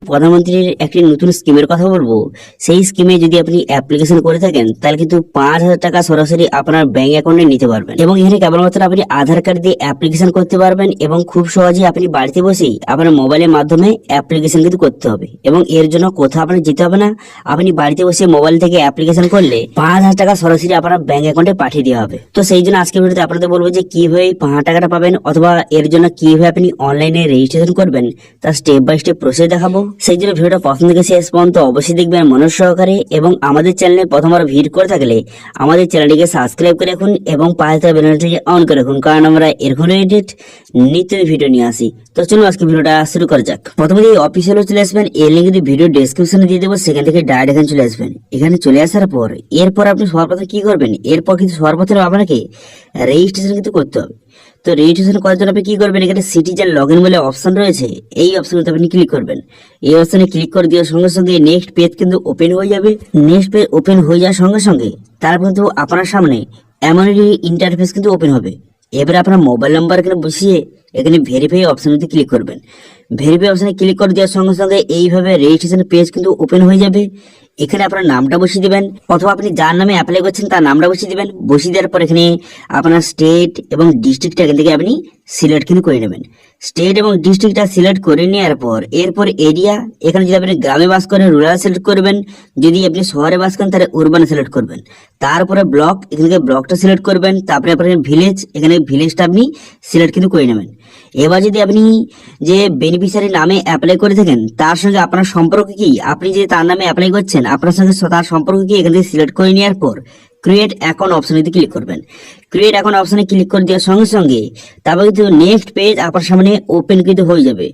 প্রধানমন্ত্রীর একটি নতুন স্কিমের কথা বলবো। সেই স্কিমে যদি আপনি অ্যাপ্লিকেশন করে থাকেন তাহলে কিন্তু 5,000 টাকা সরাসরি আপনার ব্যাংক অ্যাকাউন্টে নিতে পারবেন। এবং এখানে কেবলমাত্র আপনি আধার কার্ড দিয়ে অ্যাপ্লিকেশন করতে পারবেন এবং খুব সহজেই আপনি বাড়িতে বসেই আপনার মোবাইলের মাধ্যমে অ্যাপ্লিকেশন কিন্তু করতে হবে। এবং এর জন্য কোথাও আপনার যেতে হবে না, আপনি বাড়িতে বসে মোবাইল থেকে অ্যাপ্লিকেশন করলে 5,000 টাকা সরাসরি আপনার ব্যাংক অ্যাকাউন্টে পাঠিয়ে দেওয়া হবে। তো সেই জন্য আজকের ভিডিওতে আপনাদের বলবো যে কিভাবে 5,000 টাকাটা পাবেন অথবা এর জন্য কিভাবে আপনি অনলাইনে রেজিস্ট্রেশন করবেন তার স্টেপ বাই স্টেপ প্রসেস দেখাবো। সেই জন্য ভিডিওটা প্রথম থেকে শেষ পর্যন্ত অবশ্যই দেখবেন মনোযোগ সহকারে। এবং আমাদের চ্যানেলে প্রথমবার ভিজিট করে থাকলে আমাদের চ্যানেলটিকে সাবস্ক্রাইব করে রাখুন এবং পাশে থাকা বেল আইকনটিকে অন করে রাখুন, কারণ আমরা এরকম রিলেটেড নিত্য ভিডিও নিয়ে আসি। তো চলুন আজকে ভিডিওটা শুরু করা যাক। প্রথমে এই অফিসিয়ালে চলে আসবেন, এর লিঙ্ক কিন্তু ভিডিও ডেসক্রিপশনে দিয়ে দেবো, সেখান থেকে ডাইরেক্ট এখানে চলে আসবেন। এখানে চলে আসার পর এরপর আপনি সর্বপ্রথম কি করবেন, এরপর কিন্তু সর্বপ্রথম আপনাকে রেজিস্ট্রেশন কিন্তু করতে হবে। তো রেজিস্ট্রেশন করার জন্য আপনি কি করবেন, এখানে সিটিজেন লগ ইন বলে অপশন রয়েছে, এই অপশনটাতে আপনি ক্লিক করবেন। এই অপশনে ক্লিক করে দেওয়ার সঙ্গে সঙ্গে নেক্সট পেজ কিন্তু ওপেন হয়ে যাবে। নেক্সট পেজ ওপেন হয়ে যাওয়ার সঙ্গে সঙ্গে তারপর কিন্তু আপনার সামনে এমন একটি ইন্টারফেস কিন্তু ওপেন হবে। এবারে আপনার মোবাইল নাম্বার এখানে বসিয়ে এখানে ভেরিফাই অপশনতে ক্লিক করবেন। ভেরিফাই অপশনে ক্লিক করে দেওয়ার সঙ্গে সঙ্গে এইভাবে রেজিস্ট্রেশন পেজ কিন্তু ওপেন হয়ে যাবে। এখানে আপনার নামটা বসিয়ে দিবেন অথবা আপনি যার নামে অ্যাপ্লাই করছেন তার নামটা বসিয়ে দিবেন। বসিয়ে দেওয়ার পর এখানে আপনার স্টেট এবং ডিস্ট্রিক্টটা এখান থেকে আপনি সিলেক্ট কিন্তু করে নেবেন। স্টেট এবং ডিস্ট্রিক্টটা সিলেক্ট করে নেওয়ার পর এরপর এরিয়া, এখানে যদি আপনি গ্রামে বাস করেন রুরাল সিলেক্ট করবেন, যদি আপনি শহরে বাস করেন তাহলে উরবান সিলেক্ট করবেন। তারপরে ব্লক, এখান থেকে ব্লকটা সিলেক্ট করবেন। তারপরে আপনার ভিলেজ, এখানে ভিলেজটা আপনি সিলেক্ট কিন্তু করে নেবেন। এবার যদি আপনি যে বেনিফিশিয়ারি নামে অ্যাপ্লাই করে থাকেন তার সঙ্গে আপনার সম্পর্ক কি, আপনি যে তার নামে অ্যাপ্লাই করছেন আপনার সঙ্গে তার সম্পর্ক কি, এখান থেকে সিলেক্ট করে নেওয়ার পর ক্রিয়েট অ্যাকাউন্ট অপশনে ক্লিক করবেন। ক্রিয়েট অ্যাকাউন্ট অপশনে ক্লিক করে দেওয়ার সঙ্গে সঙ্গে তারপর কিন্তু নেক্সট পেজ আপনার সামনে ওপেন কিন্তু হয়ে যাবে।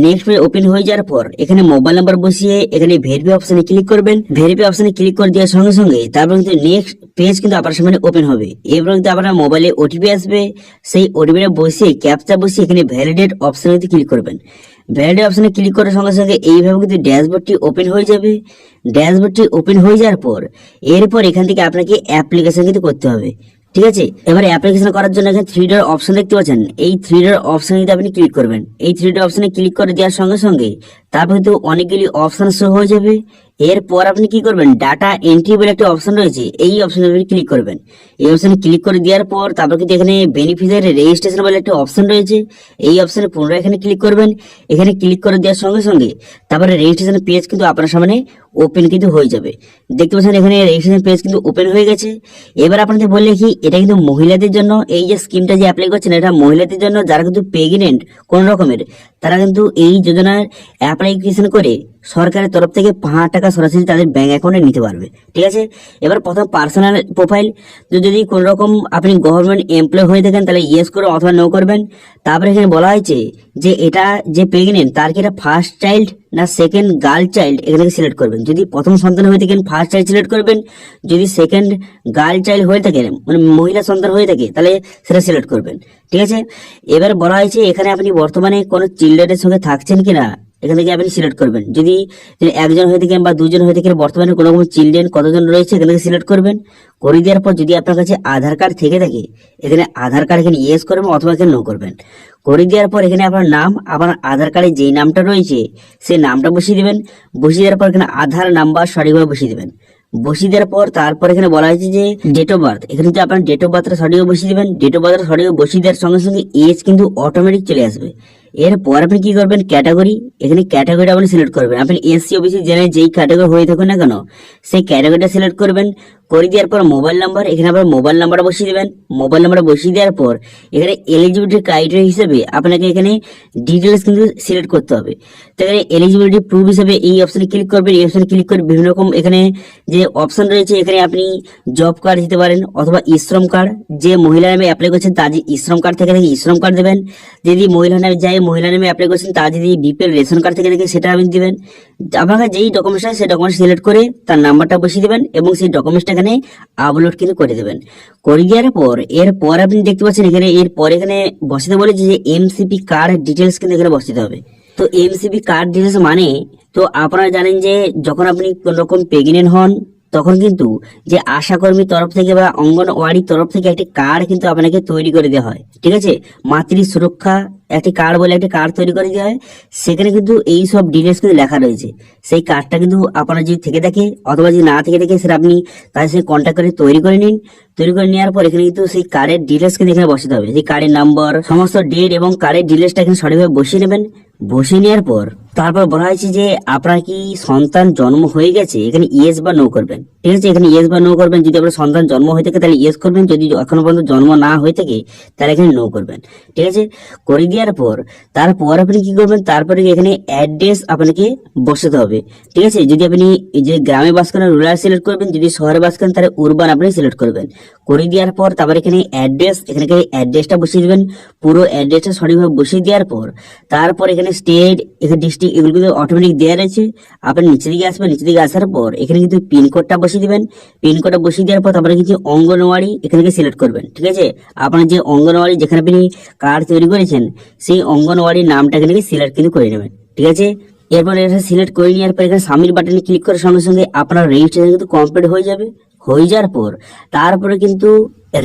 নেক্সট পেজ ওপেন হয়ে যাওয়ার পর এখানে মোবাইল নাম্বার বসিয়ে এখানে ভেরিফাই অপশনে ক্লিক করবেন। ভেরিফাই অপশনে ক্লিক করে দেওয়ার সঙ্গে সঙ্গে তারপর কিন্তু নেক্সট পেজ কিন্তু আপনার সামনে ওপেন হবে। এবার কিন্তু আপনার মোবাইলে ওটিপি আসবে, সেই ওটিপিটা বসিয়ে ক্যাপচা বসিয়ে এখানে ভ্যালিডেট অপশনে ক্লিক করবেন। ভ্যালিডেট অপশনে ক্লিক করার সঙ্গে সঙ্গে এইভাবে কিন্তু ড্যাশবোর্ডটি ওপেন হয়ে যাবে। ড্যাশবোর্ডটি ওপেন হয়ে যাওয়ার পর এরপর এখান থেকে আপনাকে অ্যাপ্লিকেশন কিন্তু করতে হবে, ঠিক আছে। এবার অ্যাপ্লিকেশন করার জন্য এখানে 3 ডট অপশন দেখতে পাচ্ছেন, এই 3 ডট অপশনে আপনি ক্লিক করবেন। এই 3 ডট অপশনে ক্লিক করে দেওয়ার সঙ্গে সঙ্গে তারপর কিন্তু অনেকগুলি অপশন শো হয়ে যাবে। এরপর আপনি কি করবেন, ডাটা এন্ট্রি বলে একটা অপশন রয়েছে, এই অপশনে আপনি ক্লিক করবেন। এই অপশনে ক্লিক করে দেওয়ার পর তারপর কিন্তু এখানে বেনিফিশিয়ারি রেজিস্ট্রেশন বলে একটা অপশন রয়েছে, এই অপশনে পুনরায় এখানে ক্লিক করবেন। এখানে ক্লিক করে দেওয়ার সঙ্গে সঙ্গে তারপরে রেজিস্ট্রেশন পেজ কিন্তু আপনার সামনে ওপেন কিন্তু হয়ে যাবে। দেখতে পাচ্ছেন এখানে রেজিস্ট্রেশন পেজ কিন্তু ওপেন হয়ে গেছে। এবার আপনাদের বললে কি, এটা কিন্তু মহিলাদের জন্য, এই যে স্কিমটা যে অ্যাপ্লাই করছেন এটা মহিলাদের জন্য যারা কিন্তু প্রেগনেন্ট কোন রকমের, তারা কিন্তু এই যোজনার অ্যাপ্লিকেশন করে সরকারের তরফ থেকে 5,000 টাকা সরাসরি তাদের ব্যাংক অ্যাকাউন্টে নিতে পারবে, ঠিক আছে। এবার প্রথম পার্সোনাল প্রোফাইল, যদি কোন রকম আপনি গভর্নমেন্ট এমপ্লয় হয়ে থাকেন তাহলে ইয়েস করবেন অথবা নো করবেন। তারপরে এখানে বলা হয়েছে যে এটা যে প্রেগনেন্ট তার কি এটা ফার্স্ট চাইল্ড না সেকেন্ড গার্ল চাইল্ড, এখানে সিলেক্ট করবেন। যদি প্রথম সন্তান হয়ে থাকেন ফার্স্ট চাইল্ড সিলেক্ট করবেন, যদি সেকেন্ড গার্ল চাইল্ড হয়ে থাকে মানে মহিলা সন্তান হয়ে থাকে তাহলে সেটা সিলেক্ট করবেন, ঠিক আছে। এবার বলা হয়েছে এখানে আপনি বর্তমানে কোনো চিলড্রেনের সঙ্গে থাকছেন কিনা, এখান থেকে আপনি সিলেক্ট করবেন। যদি একজন হয়ে থাকেন বা দুজন হয়ে থাকেন, বর্তমানে কোনো রকম চিলড্রেন কতজন রয়েছে এখান থেকে সিলেক্ট করবেন। করে দেওয়ার পর যদি আপনার কাছে আধার কার্ড থেকে থাকে এখানে আধার কার্ড এখানে ইয়েস করবেন অথবা এখানে নো করবেন। করে দেওয়ার পর এখানে আপনার নাম, আপনার আধার কার্ডে যেই নামটা রয়েছে সেই নামটা বসিয়ে দেবেন। বসিয়ে দেওয়ার পর এখানে আধার নাম্বার সঠিকভাবে বসিয়ে দেবেন। বসিয়ে দেওয়ার পর তারপর এখানে বলা হয়েছে যে ডেট অফ বার্থ, এখানে যদি আপনার ডেট অফ বার্থটা সঠিকভাবে বসিয়ে দেবেন। ডেট অফ বার্থটা সঠিকভাবে বসিয়ে দেওয়ার সঙ্গে সঙ্গে এজ কিন্তু অটোমেটিক চলে আসবে। এরপর আপনি কি করবেন, ক্যাটাগরি, এখানে ক্যাটাগরিটা আপনি সিলেক্ট করবেন। আপনি এসসি ওবিসি জেনারেল যেই ক্যাটাগরি হয়ে থাকুন না কেন সেই ক্যাটাগরিটা সিলেক্ট করবেন। করে দেওয়ার পর মোবাইল নাম্বার, এখানে আপনার মোবাইল নাম্বারটা বসিয়ে দেবেন। মোবাইল নাম্বারটা বসিয়ে দেওয়ার পর এখানে এলিজিবিলিটি ক্রাইটেরিয়া হিসেবে আপনাকে এখানে ডিটেলস কিন্তু সিলেক্ট করতে হবে। তো এখানে এলিজিবিলিটি প্রুফ হিসেবে এই অপশনে ক্লিক করবেন। এই অপশনে ক্লিক করে বিভিন্ন রকম এখানে যে অপশন রয়েছে এখানে আপনি জব কার্ড দিতে পারেন অথবা শ্রম কার্ড, যে মহিলা নামে অ্যাপ্লাই করছেন তার যে শ্রম কার্ড থেকে শ্রম কার্ড দেবেন। যদি মহিলা নামে মহিলা নামে অ্যাপ্লাই করছেন তার যদি বিপিএল রেশন কার্ড থেকে সেটা আপনি দিবেন। আপনাকে যেই ডকুমেন্টস আছে সেই ডকুমেন্টস সিলেক্ট করে তার নাম্বারটা বসিয়ে দেবেন এবং সেই ডকুমেন্টসটা এখানে আপলোড কিন্তু করে দেবেন। করে দেওয়ার পর এরপর আপনি দেখতে পাচ্ছেন এখানে এরপর এখানে বসাতে বলেছে যে এমসিপি কার্ড ডিটেলস কিন্তু এখানে বসাতে হবে। তো এমসিপি কার্ড ডিটেলস মানে, তো আপনারা জানেন যে যখন আপনি কোন রকম প্রেগনেন্ট হন তখন কিন্তু যে আশাকর্মী তরফ থেকে বা অঙ্গনওয়াড়ির তরফ থেকে একটি কার্ড কিন্তু আপনাকে তৈরি করে দেওয়া হয়, ঠিক আছে। মাতৃ সুরক্ষা একটি কার্ড বলে একটি কার্ড তৈরি করে দেওয়া হয়। সেখানে কিন্তু এই সব ডিটেলস কিন্তু লেখা রয়েছে। সেই কার্ডটা কিন্তু আপনার যদি থেকে থাকে অথবা যদি না থেকে থাকে, সেটা আপনি তাদের সাথে কন্ট্যাক্ট করে তৈরি করে নিন। তৈরি করে নেওয়ার পর এখানে কিন্তু সেই কার্ডের ডিটেলস কিন্তু এখানে বসাতে হবে, যে কার্ডের নাম্বার, সমস্ত ডেট এবং কার্ডের ডিটেলসটা এখানে সঠিকভাবে বসিয়ে নেবেন। বসিয়ে নেওয়ার পর তারপর বলা হয়েছে যে আপনার কি সন্তান জন্ম হয়ে গেছে, এখানে ইয়েস বা নো করবেন, ঠিক আছে। এখানে ইয়েস বা নো করবেন। যদি আপনার সন্তান জন্ম হয়ে থাকে তাহলে ইয়েস করবেন, যদি এখনো পর্যন্ত জন্ম না হয়ে থাকে তাহলে এখানে নো করবেন, ঠিক আছে। করে দেওয়ার পর তারপর আপনি কি করবেন, তারপরে এখানে অ্যাড্রেস আপনাকে বসাতে হবে, ঠিক আছে। যদি আপনি যে গ্রামে বাস করেন রুরাল সিলেক্ট করবেন, যদি শহরে বাস করেন তাহলে উরবান আপনি সিলেক্ট করবেন। করে দেওয়ার পর তারপর এখানে অ্যাড্রেস, এখানে অ্যাড্রেসটা বসিয়ে দেবেন, পুরো অ্যাড্রেসটা সঠিকভাবে বসিয়ে দেওয়ার পর তারপর এখানে স্টেট, এখানে ডিস্ট্রিক্ট, এগুলো কিন্তু অটোমেটিক দেওয়া রয়েছে। আপনি নিচে দিকে আসবেন, নিচে দিকে আসার পর এখানে কিন্তু পিনকোডটা বসিয়ে দিবেন। পিনকোডটা বসিয়ে দেওয়ার পর তারপরে কিছু অঙ্গনওয়াড়ি এখানে সিলেক্ট করবেন, ঠিক আছে। আপনার যে অঙ্গনওয়াড়ি যেখানে আপনি কার্ড তৈরি করেছেন সেই অঙ্গনওয়াড়ির নামটা এখানে সিলেক্ট কিন্তু করে নেবেন, ঠিক আছে। এরপর এটা সিলেক্ট করে নেওয়ার পর এখানে সাবমিট বাটনে ক্লিক করার সঙ্গে সঙ্গে আপনার রেজিস্ট্রেশন কিন্তু কমপ্লিট হয়ে যাবে। হয়ে যাওয়ার পর তারপরে কিন্তু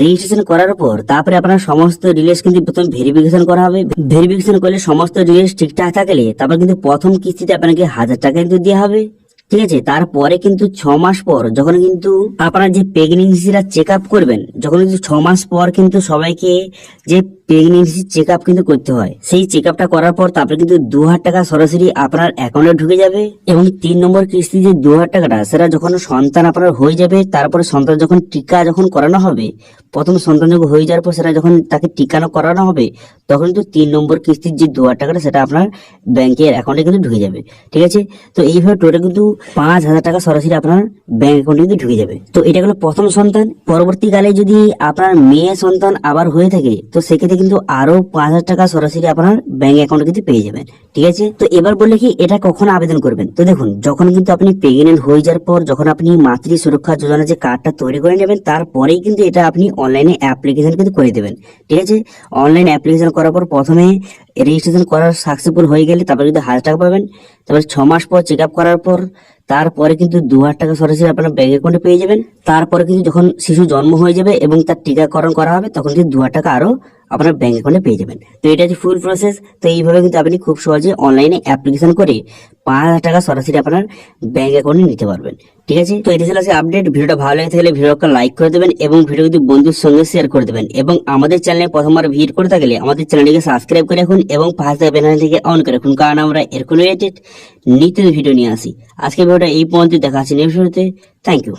রেজিস্ট্রেশন করার পর তারপরে আপনার সমস্ত ডিটেইলস কিন্তু প্রথমে ভেরিফিকেশন করা হবে। ভেরিফিকেশন করলে সমস্ত ডিটেইলস ঠিকঠাক থাকলে তারপর কিন্তু প্রথম কিস্তিতে আপনাকে 1000 টাকা কিন্তু দেওয়া হবে, ঠিক আছে। তারপরে কিন্তু 6 মাস পর যখন কিন্তু আপনার যে প্রেগনেন্সিটা চেক আপ করবেন, যখন কিন্তু 6 মাস পর কিন্তু সবাইকে যে প্রেগনেন্সি চেক আপ কিন্তু করতে হয়, সেই চেক আপটা করার পর তারপরে কিন্তু 2000 টাকা সরাসরি আপনার অ্যাকাউন্টে ঢুকে যাবে। এবং 3 নম্বর কিস্তি যে 2000 টাকাটা, সেটা যখন সন্তান আপনার হয়ে যাবে, তারপরে সন্তান যখন টিকা যখন করানো হবে, প্রথম সন্তান যখন হয়ে যাওয়ার পর সেটা যখন তাকে টিকানো করানো হবে, তখন কিন্তু 3 নম্বর কিস্তির যে 2000 টাকাটা সেটা আপনার ব্যাংকের অ্যাকাউন্টে কিন্তু ঢুকে যাবে, ঠিক আছে। তো এইভাবে টোটাল কিন্তু 5000 টাকা সরাসরি আপনার ব্যাংক অ্যাকাউন্টে কিন্তু ঢুকে যাবে। তো এটা হলো প্রথম সন্তান। পরবর্তীকালে যদি আপনার মেয়ে সন্তান আবার হয়ে থাকে, তো সেক্ষেত্রে কিন্তু আরো 5000 টাকা সরাসরি আপনার ব্যাংক অ্যাকাউন্টে কিন্তু পেয়ে যাবেন, ঠিক আছে। তো এবার বললে কি এটা কখন আবেদন করবেন, তো দেখুন যখন কিন্তু আপনি প্রেগনেন্ট হয়ে যাওয়ার পর যখন আপনি মাতৃ সুরক্ষা যোজনা যে কার্ডটা তৈরি করে নেবেন, তারপরেই কিন্তু এটা আপনি অনলাইনে অ্যাপ্লিকেশন কিন্তু করে দেবেন, ঠিক আছে। অনলাইন অ্যাপ্লিকেশন করার পর প্রথমে রেজিস্ট্রেশন করার সাকসেসফুল হয়ে গেলে তারপরে কিন্তু 1000 টাকা পাবেন। তারপরে 6 মাস পর চেক আপ করার পর তারপরে কিন্তু 2000 টাকা সরাসরি আপনার ব্যাংক অ্যাকাউন্টে পেয়ে যাবেন। তারপরে কিন্তু যখন শিশু জন্ম হয়ে যাবে এবং তার টিকাকরণ করা হবে, তখন কিন্তু 2000 টাকা আরো আপনার ব্যাংক অ্যাকাউন্টে পেয়ে যাবেন। তো এটা হচ্ছে ফুল প্রসেস। তো এইভাবে কিন্তু আপনি খুব সহজে অনলাইনে অ্যাপ্লিকেশন করে 5000 টাকা সরাসরি আপনার ব্যাংক অ্যাকাউন্টে নিতে পারবেন, ঠিক আছে। তো এটা ছিল আজকে আপডেট। ভিডিওটা ভালো লেগে থাকলে ভিডিওটা লাইক করে দেবেন এবং ভিডিও কিন্তু বন্ধুর সঙ্গে শেয়ার করে দেবেন। এবং আমাদের চ্যানেলে প্রথমবার ভিজিট করে থাকলে আমাদের চ্যানেলটিকে সাবস্ক্রাইব করে রাখুন এবং পাশে থাকা বেল আইকনটিকে অন করে রাখুন, কারণ আমরা এরকম রিলেটেড নিত্য ভিডিও নিয়ে আসি। আজকে ভিডিওটা এই পর্যন্ত, দেখা হচ্ছে নেক্সট ভিডিওতে। Thank you.